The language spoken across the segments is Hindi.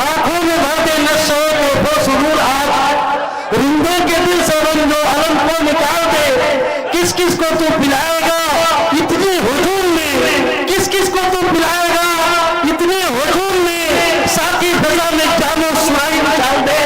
आंखों में भरते नशे वो सुरूर आज रिंदे के दिल से रंजो अलम को निकाल दे। किस किस को तू पिलाएगा इतनी हुजूम में, किस किस को तू पिलाएगा इतने हुजूम में, साथी फजा में जानो सुनाई निकाल दे।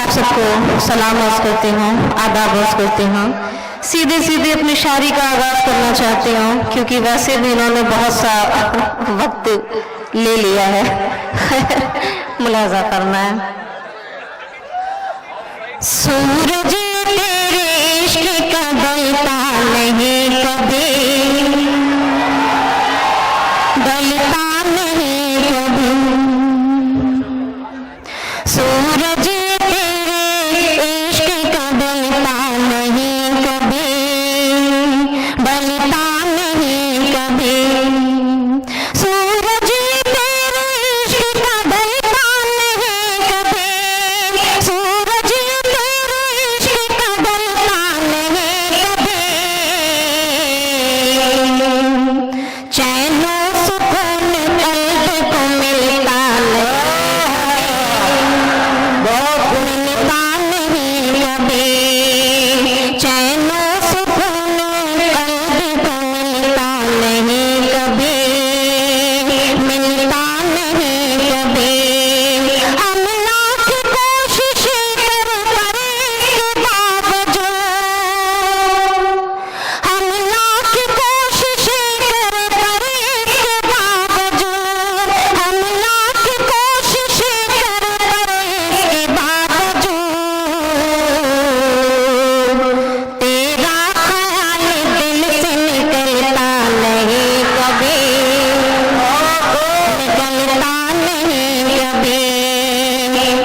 आप सबको सलाम अर्ज करती हूँ, आदाब अर्ज करती हूँ। सीधे सीधे अपनी शायरी का आगाज करना चाहती हूँ क्योंकि वैसे भी इन्होंने बहुत सा वक्त ले लिया है। मुलाजा करना है। सूरज तेरे इश्क का ढलता नहीं कभी, ढलता नहीं कभी। सूरज तेरे इश्क का ढलता नहीं कभी, ढलता नहीं कभी। सूरज तेरे इश्क का ढलता नहीं कभी, सूरज तेरे इश्क का ढलता नहीं कभी। चैन सुकून कल्ब को मिलता नहीं कभी, चैन सुकून कल्ब को मिलता नहीं कभी, मिलता नहीं कभी। हम लाख कोशिश कर इसके बावजूद, हम लाख कोशिश कर इसके बावजूद, हम लाख कोशिश कर इसके बावजूद तेरा ख्याल दिल से निकलता नहीं कभी, निकलता नहीं कभी।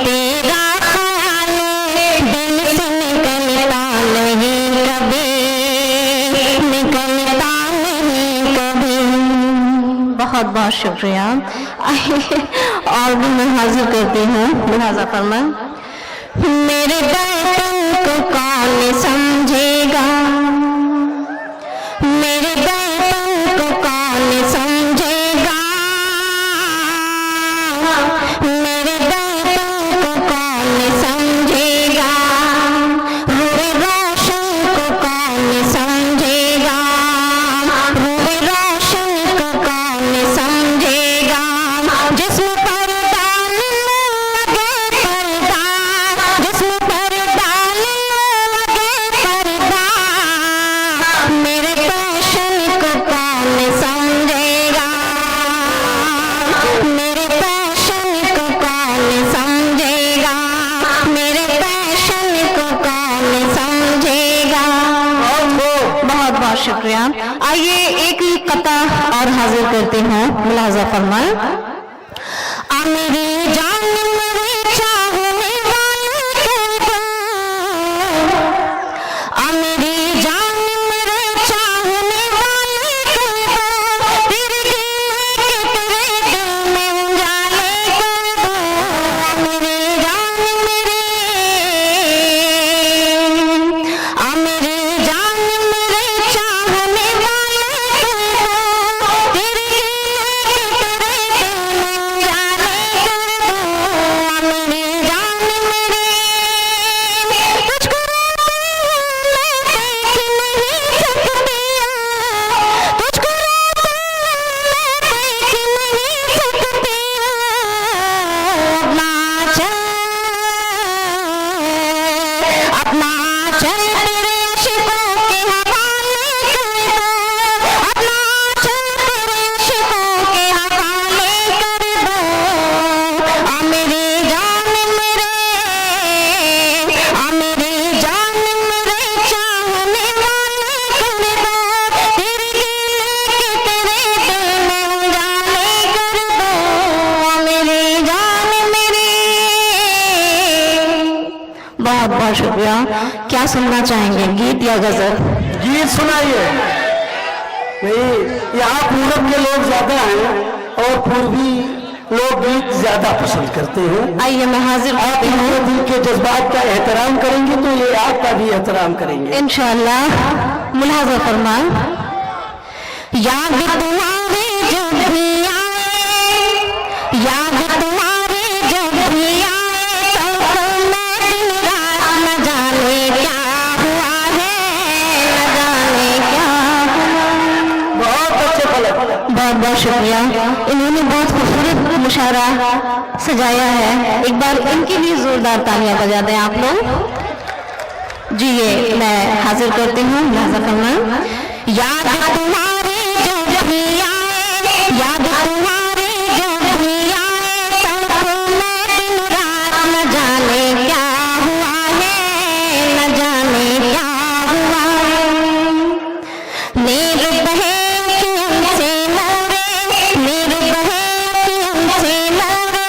तेरा ख्याल दिल से निकलता नहीं कभी, निकलता नहीं कभी। बहुत बहुत शुक्रिया। और भी मैं हाजिर करती हूँ, लिहाजा फरमा। मेरे दर्द को कौन समझेगा, मेरे दर्द को कौन समझेगा, मेरे दर्द को कौन समझेगा, रूए रोशन को कौन समझेगा, रूए रोशन को कौन समझेगा। जिस्म पर डाल लगे पर्दा, जिस्म पर डाल लगे पर्दा, मेरे पैशन को कौन समझेगा, मेरे पैशन को कौन समझेगा, मेरे पैशन को कौन समझेगा। बहुत बहुत शुक्रिया। आइए एक कता और हाजिर करते हैं, मुलाजा फरमाएं। आ मेरी जान मेरे चाहने वाले को, आ मेरी जान मेरे चाहने वाले को, तेरे दिल के तेरे दिल में उजाले कर दो। आ मेरी जान मेरे, आ मेरी जान मेरे चाहने वाले को, तेरे दिल के तेरे दिल में उजाले कर दो। आ मेरी जान मेरे, तुझको मैं देख नहीं सकती, तुझको मैं देख नहीं सकती। अपना चल, अपना चल तेरे अशिकों के हवाले कर दो, अपना चल तेरे अशिकों के हवाले कर दो। आ मेरी जान मेरे, आ मेरी जान मेरे चाहने वाले कर दो, तेरे दिल के तेरे दिल में उजाले कर दो। आ मेरी जान मेरी। बहुत बहुत शुक्रिया। क्या सुनना चाहेंगे, गीत या गजल? गीत सुनाइए। नहीं, यहाँ पूरब के लोग ज्यादा हैं और पूर्वी लोग गीत ज्यादा पसंद करते हैं। आइए मैं हाजिर आप होती हूँ। हमारे दिल के जज्बात का एहतराम करेंगे तो ये आपका भी एहतराम करेंगे इंशाअल्लाह। मुलाजा फरमाएं। याद तुम्हारी जब भी आए, याद खूबसूरत मुशायरा सजाया है। एक बार इनके लिए जोरदार तालियां बजा दें आप लोग। जी ये मैं हाजिर करती हूँ मुलाजा फरमा। याद तुम्हारी जब भी आए, याद तुम्हारी जब भी आए, तड़पूं मैं दिन रात, न जाने क्या हुआ है, न जाने क्या हुआ है। नीर बहे अखियों से नरे, नीर बहे अखियों से नरे,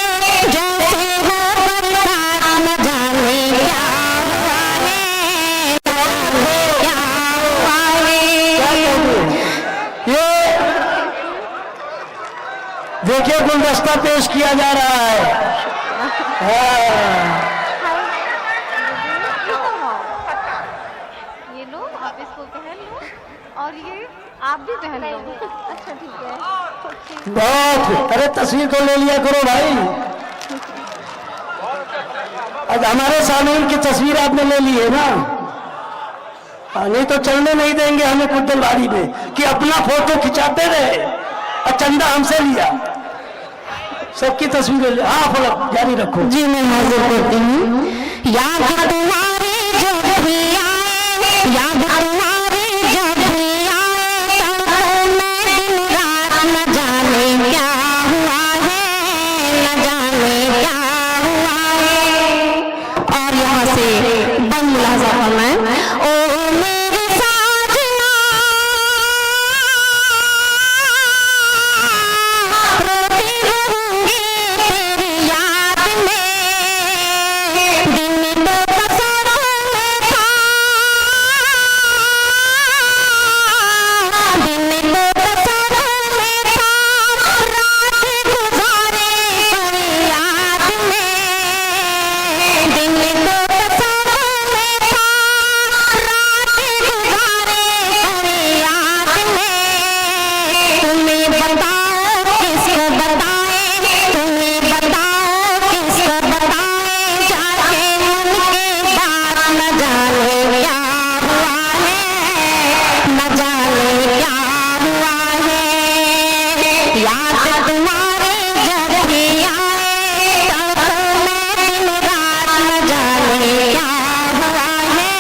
जैसे हो बरसात, न जाने क्या हुआ है, न जाने क्या हुआ है। ये देखिए गुलदस्ता पेश किया जा रहा है। हाँ। ये लो, आप इसको पहन लो और ये आप भी पहन लो। अच्छा ठीक है। बहुत, अरे तस्वीर तो ले लिया करो भाई। आज हमारे सामने की तस्वीर आपने ले ली है ना, नहीं तो चलने नहीं देंगे हमें कुंदलवाड़ी में कि अपना फोटो खिंचाते रहे और चंदा हमसे लिया। सबकी तस्वीरें हाँ फलक जारी रखो। जी मैं हाजिर करती हूँ। याद तुम्हारी जब भी आए, याद तुम्हारी जब भी आए, तड़पूं मैं दिन रात, न जाने क्या हुआ है, न जाने क्या हुआ है। और यहाँ से बन मुलाजा फरमाएं। ओ मेरे साजना, रोती रहूंगी तेरी याद में, दिन तो बसरों में था, दिन तो बसरों में था, रात गुजारे तेरी याद में, दिन तो बसरों में था, रात गुजारे तेरी याद में। तुम्हें बताओ किसको बताए, तुम्हें बताओ किसको बताए, जाके मन के बात, न जाने क्या हुआ है, न जाने क्या हुआ है। याद तुम्हारे जब भी आए, तड़पूं मैं दिन रात, न जाने क्या हुआ है,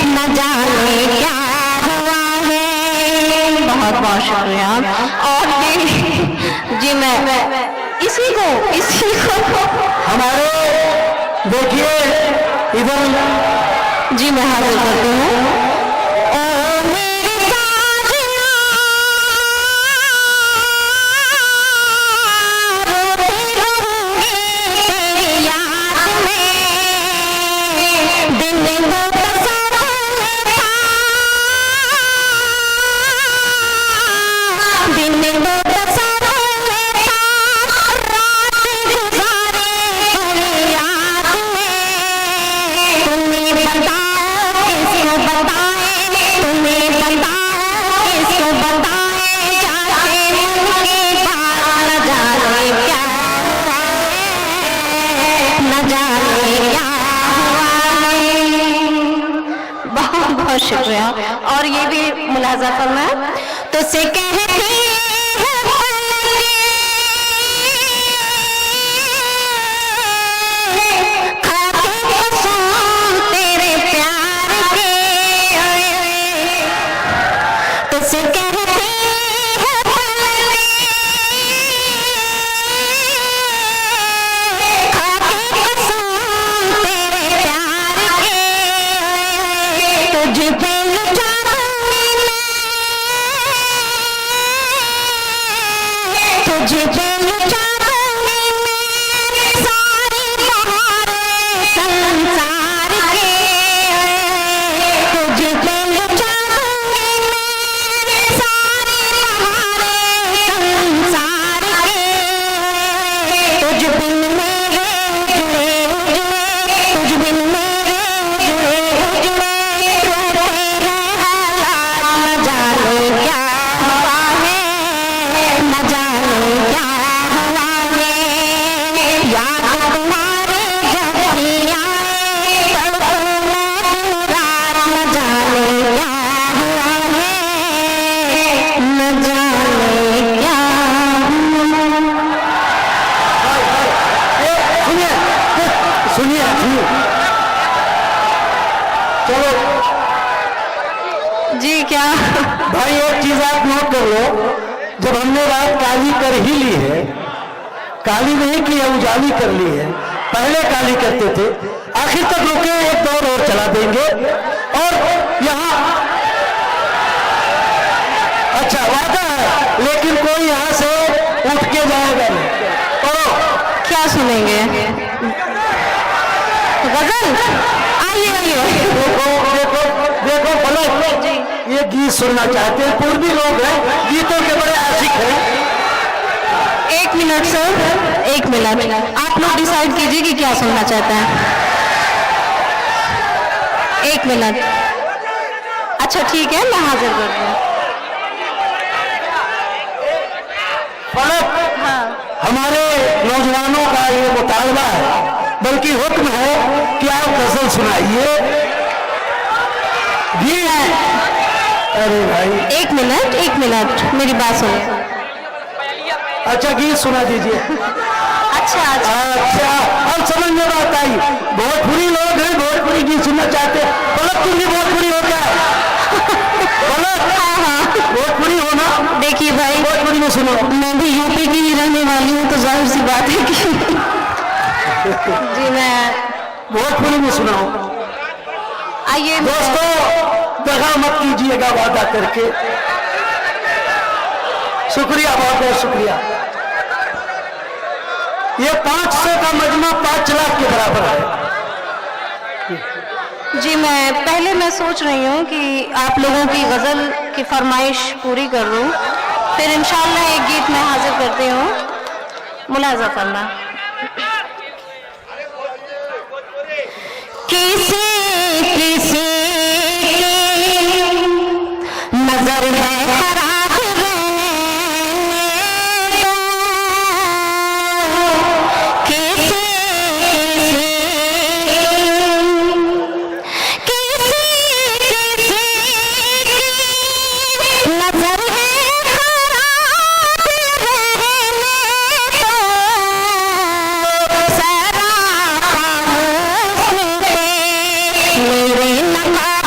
न जाने क्या हुआ है। बहुत बहुत शुक्रिया। और जी मैं इसी को हमारे देखिए इधर जी मैं हाजिर करती हूँ। ओ मेरी साजना, रोती रहूंगी तेरी याद में, दिन तो बसरों में था, दिन तो बसरों में था, रात गुजारे तेरी याद में। तुम्हें बताओ किसको बताए, तुम्हें बताओ किसको बताए, जाके मन की बात, न जाने क्या हुआ है, न जाने क्या हुआ है। बहुत बहुत शुक्रिया। और ये भी मुलाजा फरमाए। तुझसे कहती है खाके कसम तेरे प्यार के, तुझसे कहती है खाके कसम तेरे प्यार के, तुझ पे लुटा दूंगी मैं, क्या? भाई एक चीज आप नोट कर लो, जब हमने रात काली कर ही ली है, काली नहीं की है, उजाली कर ली है, पहले काली करते थे, आखिर तक रुके, एक दौर और चला देंगे। और यहाँ अच्छा वादा है, लेकिन कोई यहाँ से उठ के जाएगा नहीं। क्या सुनेंगे? गजल? आइए आइए। देखो देखो देखो पलक, ये गीत सुनना चाहते हैं, पूर्वी लोग हैं, गीतों के बड़े आशिक हैं। 1 मिनट सर, 1 मिनट, आप लोग डिसाइड कीजिए कि क्या सुनना चाहते हैं। 1 मिनट। अच्छा ठीक है, मैं हाजिर कर दूँ। पलक, हमारे नौजवानों का ये मुतालबा है, बल्कि हुक्म है कि आप गजल सुनाइए। अरे भाई 1 मिनट, 1 मिनट, मेरी बात सुनिए। अच्छा गीत सुना दीजिए। अच्छा अच्छा, अच्छा अब समझ में बात आई, भोजपुरी लोग हैं, भोजपुरी गीत सुनना चाहते हैं। पलक तुम भी भोजपुरी हो क्या? पलक हाँ भोजपुरी हो ना? देखिए भाई, भोजपुरी में सुनो। मैं भी यूपी की ही रहने वाली हूँ, तो जाहिर सी बात है कि जी मैं भोजपुरी में सुनाओ। आइए दोस्तों, दगा मत कीजिएगा वादा करके। शुक्रिया, बहुत बहुत शुक्रिया। ये 500 का मजमा 5 लाख के बराबर है। जी मैं सोच रही हूँ कि आप लोगों की गज़ल की फरमाइश पूरी कर दूँ, फिर इंशाल्लाह एक गीत मैं हाजिर करती हूँ, मुलाज़ा करना। किसी किसी नजर है खराब किसी किसी किसी नजर है खराब मेरे नकाब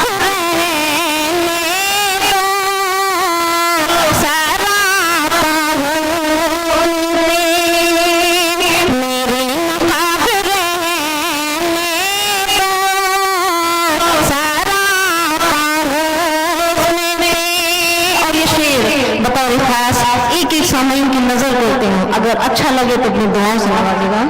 बतौर खास एक एक सामयीन की नजर करते हैं, अगर अच्छा लगे तो अपनी दुआओं से नवाजिएगा।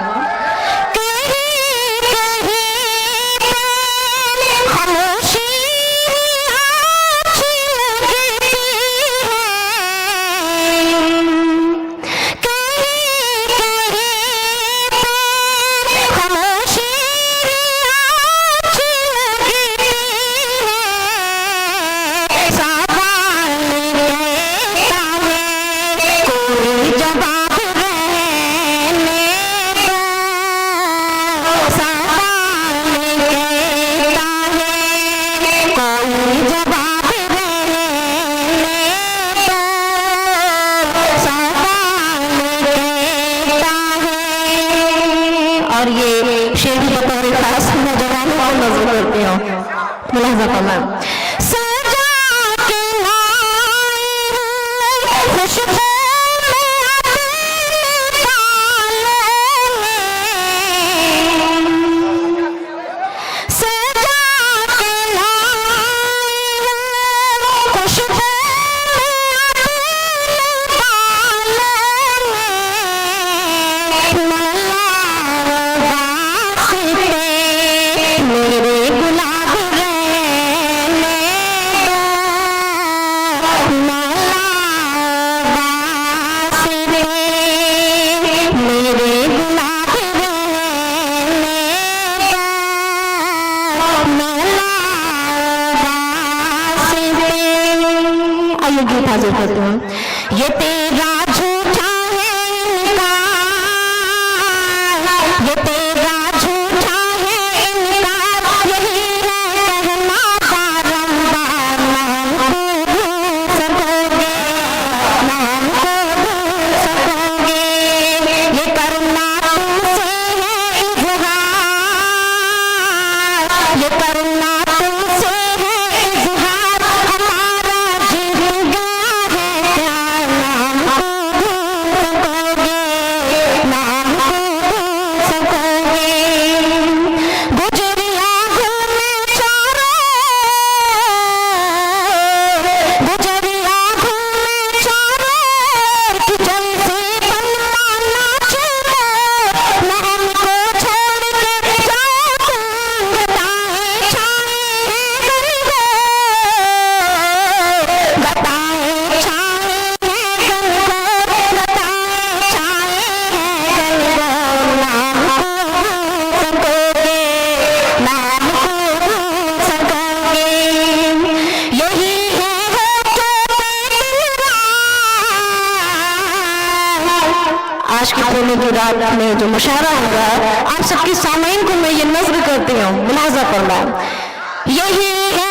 और ये शेर भी बतौर खास नौजवानों को नजर करते हो, मुलाज़ा करना। सजा के खुशबू मेरे गुलाब रहने दोनों की रात में जो मुशायरा होगा, आप सबकी सामईन को मैं ये नज़्र करती हूँ, मुलाज़ा फरमाएं। यही है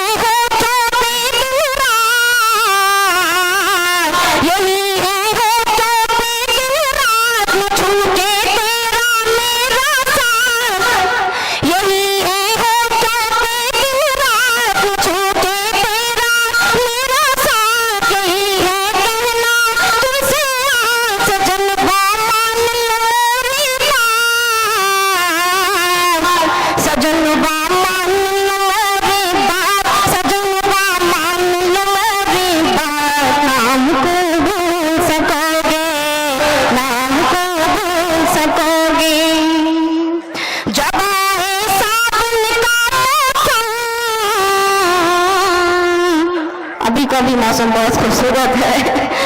अभी का भी मौसम बहुत खूबसूरत है।